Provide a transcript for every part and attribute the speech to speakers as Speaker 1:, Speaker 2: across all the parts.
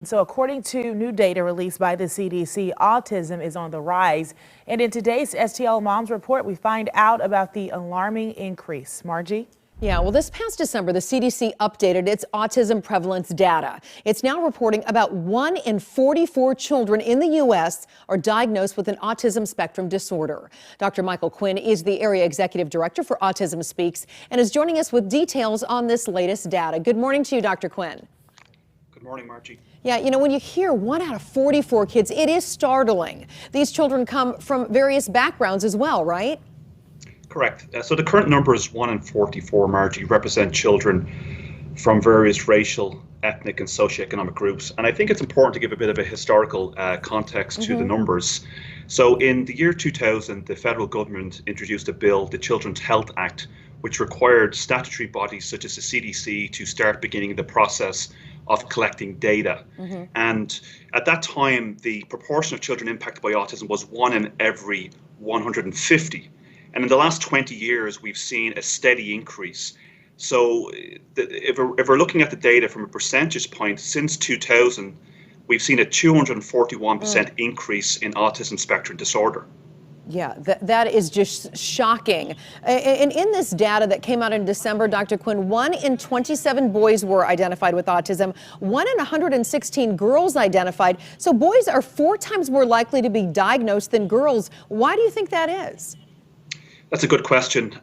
Speaker 1: So according to new data released by the CDC, autism is on the rise. And in today's STL Moms Report, we find out about the alarming increase. Margie?
Speaker 2: Yeah, well, this past December, the CDC updated its autism prevalence data. It's now reporting about 1 in 44 children in the U.S. are diagnosed with an autism spectrum disorder. Dr. Michael Quinn is the area executive director for Autism Speaks and is joining us with details on this latest data. Good morning to you, Dr. Quinn.
Speaker 3: Good morning, Margie.
Speaker 2: Yeah, you know, when you hear 1 out of 44 kids, it is startling. These children come from various backgrounds as well, right?
Speaker 3: Correct. So the current number is 1 in 44, Margie, represent children from various racial, ethnic and socioeconomic groups. And I think it's important to give a bit of a historical context to the numbers. So in the year 2000, the federal government introduced a bill, the Children's Health Act, which required statutory bodies such as the CDC to start beginning the process of collecting data. And at that time, the proportion of children impacted by autism was 1 in every 150. And in the last 20 years, we've seen a steady increase. So if we're looking at the data from a percentage point, since 2000, we've seen a 241% increase in autism spectrum disorder.
Speaker 2: Yeah, that is just shocking. And in this data that came out in December, Dr. Quinn, 1 in 27 boys were identified with autism, 1 in 116 girls identified. So boys are 4 times more likely to be diagnosed than girls. Why do you think that is?
Speaker 3: That's a good question,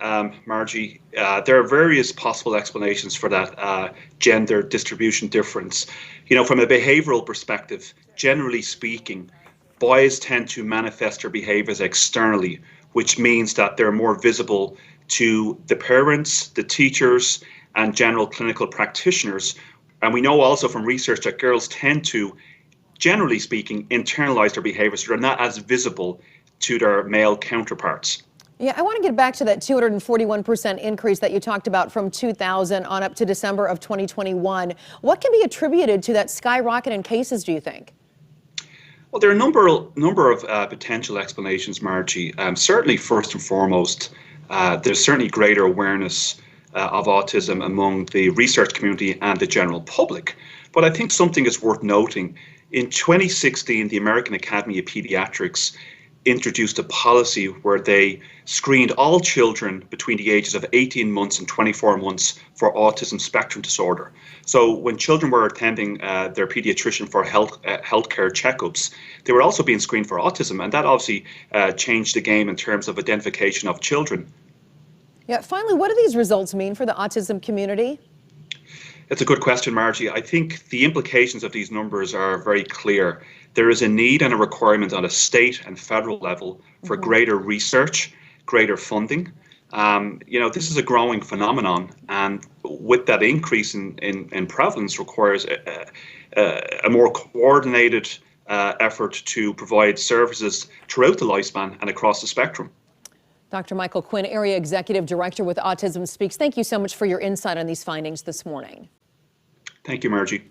Speaker 3: Margie. There are various possible explanations for that gender distribution difference. You know, from a behavioral perspective, generally speaking, boys tend to manifest their behaviors externally, which means that they're more visible to the parents, the teachers, and general clinical practitioners. And we know also from research that girls tend to, generally speaking, internalize their behaviors, so they're not as visible to their male counterparts.
Speaker 2: Yeah, I want to get back to that 241% increase that you talked about from 2000 on up to December of 2021. What can be attributed to that skyrocket in cases, do you think?
Speaker 3: Well, there are a number of potential explanations, Margie. Certainly, first and foremost, there's certainly greater awareness of autism among the research community and the general public. But I think something is worth noting. In 2016, the American Academy of Pediatrics introduced a policy where they screened all children between the ages of 18 months and 24 months for autism spectrum disorder. So when children were attending their pediatrician for healthcare checkups, they were also being screened for autism, and that obviously changed the game in terms of identification of children.
Speaker 2: Yeah, finally, what do these results mean for the autism community?
Speaker 3: It's a good question, Margie. I think the implications of these numbers are very clear. There is a need and a requirement on a state and federal level for greater research, greater funding. You know, this is a growing phenomenon, and with that increase in prevalence requires a more coordinated effort to provide services throughout the lifespan and across the spectrum.
Speaker 2: Dr. Michael Quinn, Area Executive Director with Autism Speaks, thank you so much for your insight on these findings this morning.
Speaker 3: Thank you, Margie.